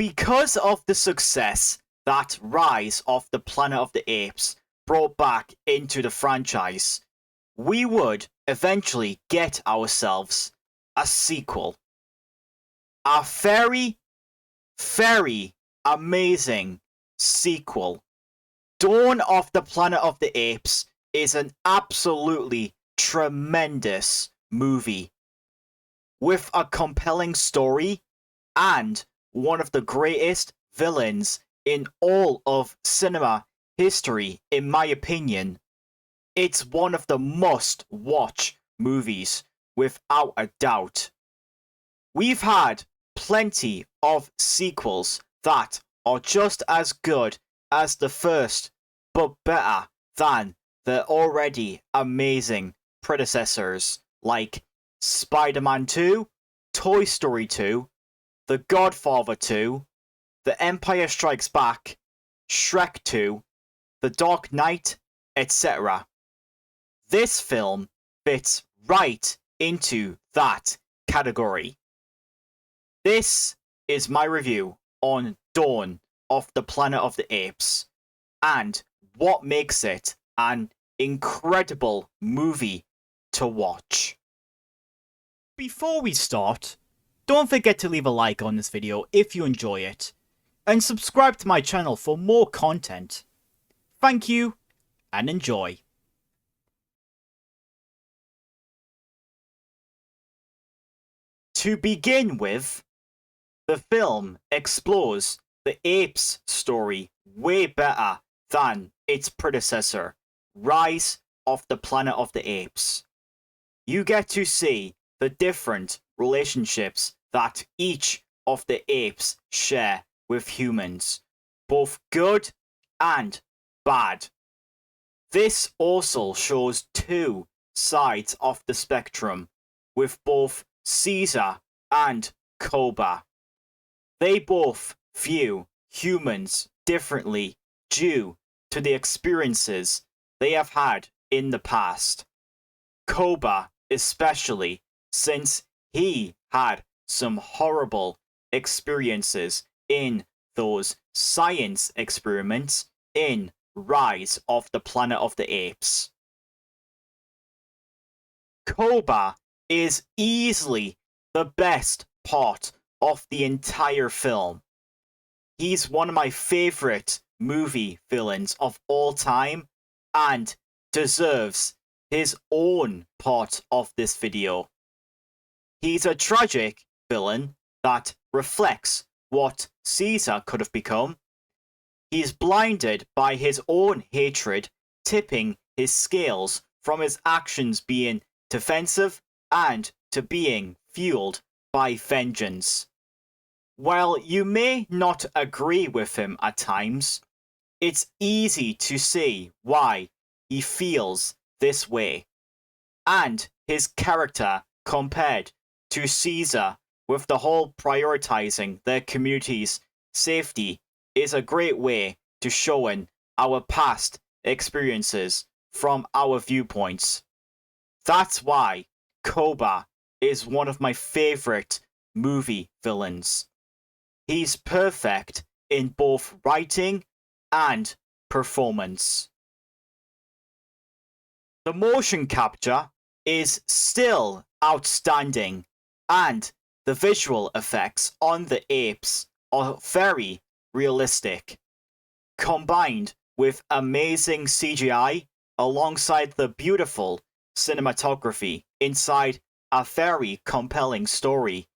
Because of the success that Rise of the Planet of the Apes brought back into the franchise, we would eventually get ourselves a sequel. A very, very amazing sequel. Dawn of the Planet of the Apes is an absolutely tremendous movie with a compelling story and one of the greatest villains in all of cinema history, in my opinion. It's one of the must-watch movies, without a doubt. We've had plenty of sequels that are just as good as the first, but better than the already amazing predecessors like Spider-Man 2, Toy Story 2, The Godfather 2, The Empire Strikes Back, Shrek 2, The Dark Knight, etc. This film fits right into that category. This is my review on Dawn of the Planet of the Apes and what makes it an incredible movie to watch. Before we start, don't forget to leave a like on this video if you enjoy it, and subscribe to my channel for more content. Thank you, and enjoy. To begin with, the film explores the apes story way better than its predecessor, Rise of the Planet of the Apes. You get to see the different relationships that each of the apes share with humans, both good and bad. This also shows two sides of the spectrum, with both Caesar and Koba. They both view humans differently due to the experiences they have had in the past. Koba especially, since he had some horrible experiences in those science experiments in Rise of the Planet of the Apes. Koba is easily the best part of the entire film. He's one of my favorite movie villains of all time and deserves his own part of this video. He's a tragic villain that reflects what Caesar could have become. He's blinded by his own hatred, tipping his scales from his actions being defensive and to being fueled by vengeance. While you may not agree with him at times, it's easy to see why he feels this way. And his character compared to Caesar, with the whole prioritizing their community's safety, is a great way to showing our past experiences from our viewpoints. That's why Koba is one of my favorite movie villains. He's perfect in both writing and performance. The motion capture is still outstanding, and the visual effects on the apes are very realistic, combined with amazing CGI alongside the beautiful cinematography inside a very compelling story,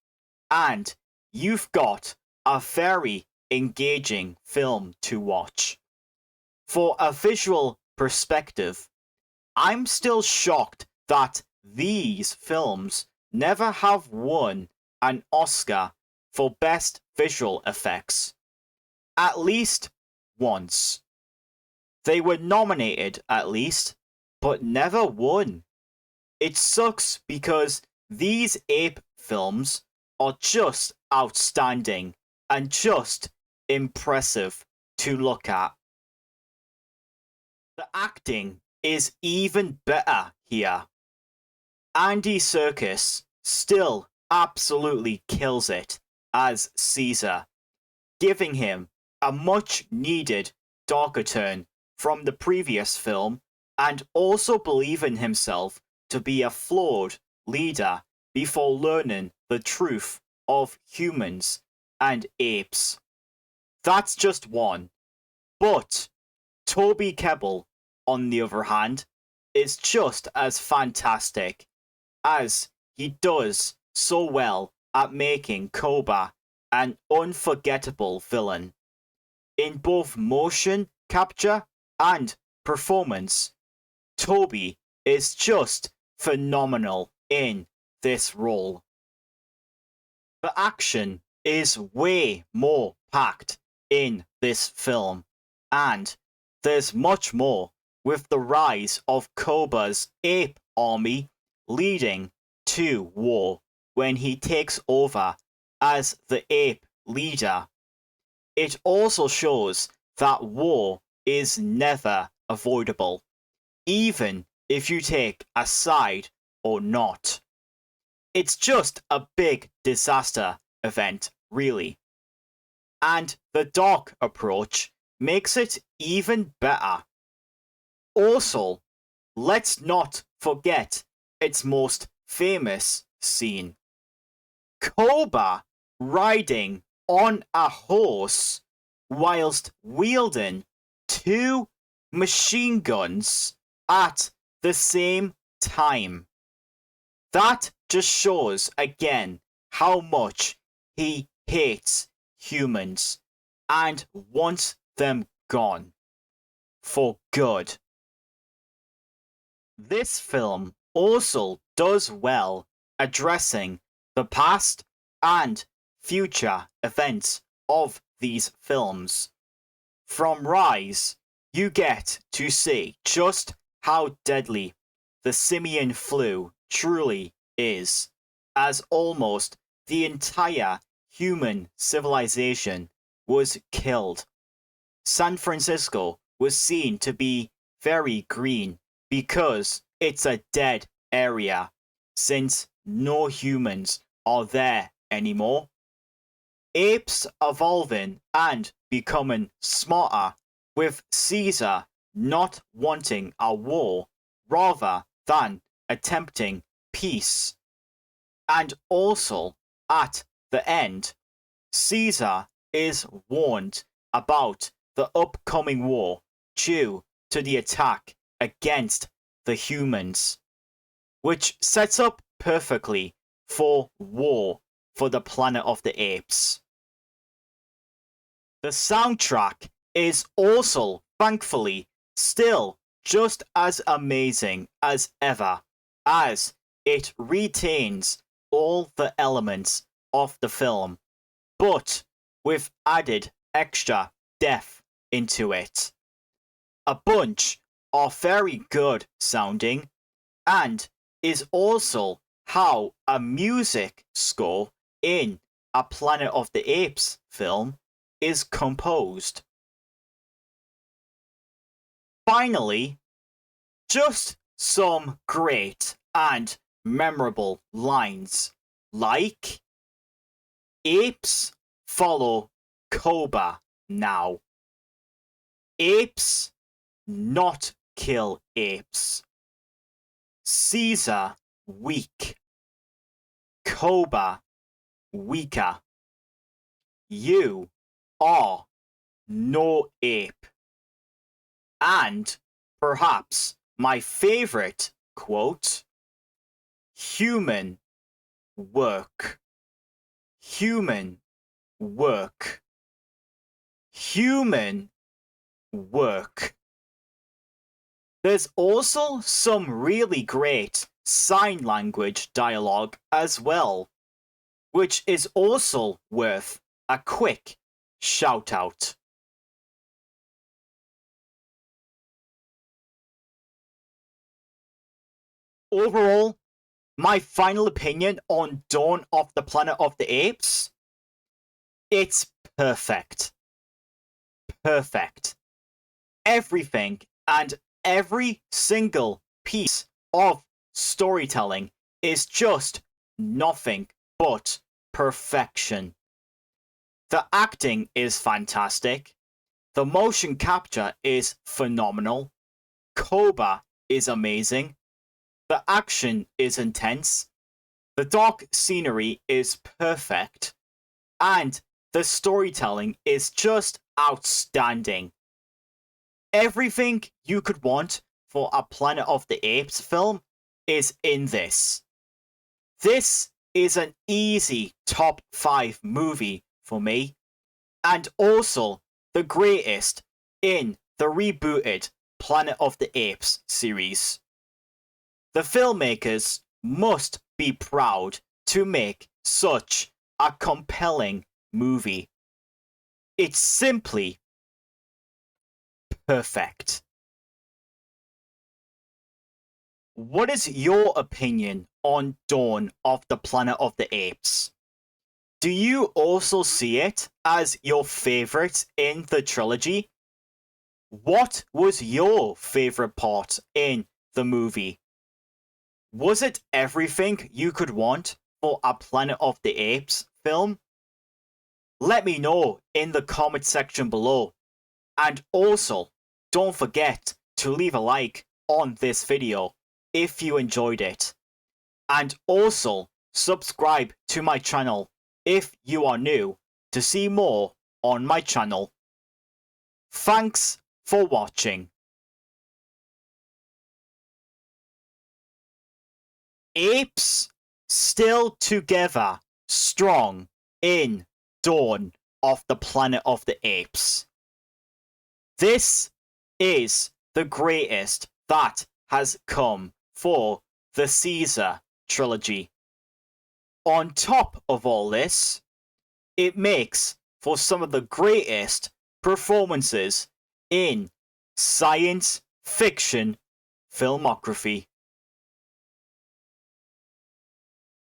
and you've got a very engaging film to watch. For a visual perspective, I'm still shocked that these films never have won an Oscar for Best Visual Effects. At least once. They were nominated at least, but never won. It sucks because these ape films are just outstanding and just impressive to look at. The acting is even better here. Andy Serkis still absolutely kills it as Caesar. giving him a much needed darker turn from the previous film and also believing himself to be a flawed leader before learning the truth of humans and apes. That's just one. But Toby Kebbell, on the other hand, is just as fantastic, as he does so well at making Koba an unforgettable villain. In both motion capture and performance, Toby is just phenomenal in this role. The action is way more packed in this film, and there's much more with the rise of Koba's ape army leading to war when he takes over as the ape leader. It also shows that war is never avoidable, even if you take a side or not. It's just a big disaster event, really. And the dark approach makes it even better. Also, let's not forget its most famous scene. Koba riding on a horse whilst wielding two machine guns at the same time. That just shows again how much he hates humans and wants them gone for good. This film also does well addressing the past and future events of these films. From Rise, you get to see just how deadly the simian flu truly is, as almost the entire human civilization was killed. San Francisco was seen to be very green because it's a dead area, since no humans are there anymore. Apes evolving and becoming smarter, with Caesar not wanting a war rather than attempting peace. And also, at the end, Caesar is warned about the upcoming war due to the attack against the humans, which sets up perfectly for war for the Planet of the Apes. The soundtrack is also, thankfully, still just as amazing as ever, as it retains all the elements of the film, but with added extra depth into it. A bunch are very good sounding, and is also how a music score in a Planet of the Apes film is composed. Finally, just some great and memorable lines like apes follow Koba now. Apes not kill apes. Caesar weak. Koba weaker. You are no ape. And perhaps my favorite quote, human work. Human work. Human work. There's also some really great sign language dialogue as well, which is also worth a quick shout out. Overall, my final opinion on Dawn of the Planet of the Apes, it's perfect. Perfect. Everything and every single piece of storytelling is just nothing but perfection. The acting is fantastic. The motion capture is phenomenal. Koba is amazing. The action is intense. The dark scenery is perfect. And the storytelling is just outstanding. Everything you could want for a Planet of the Apes film is in this. This is an easy top 5 movie for me, and also the greatest in the rebooted Planet of the Apes series. The filmmakers must be proud to make such a compelling movie. It's simply perfect. What is your opinion on Dawn of the Planet of the Apes? Do you also see it as your favorite in the trilogy? What was your favorite part in the movie? Was it everything you could want for a Planet of the Apes film? Let me know in the comment section below. And also, don't forget to leave a like on this video if you enjoyed it. And also, subscribe to my channel if you are new to see more on my channel. Thanks for watching. Apes still together, strong in Dawn of the Planet of the Apes. This is the greatest that has come for the Caesar trilogy. On top of all this, it makes for some of the greatest performances in science fiction filmography.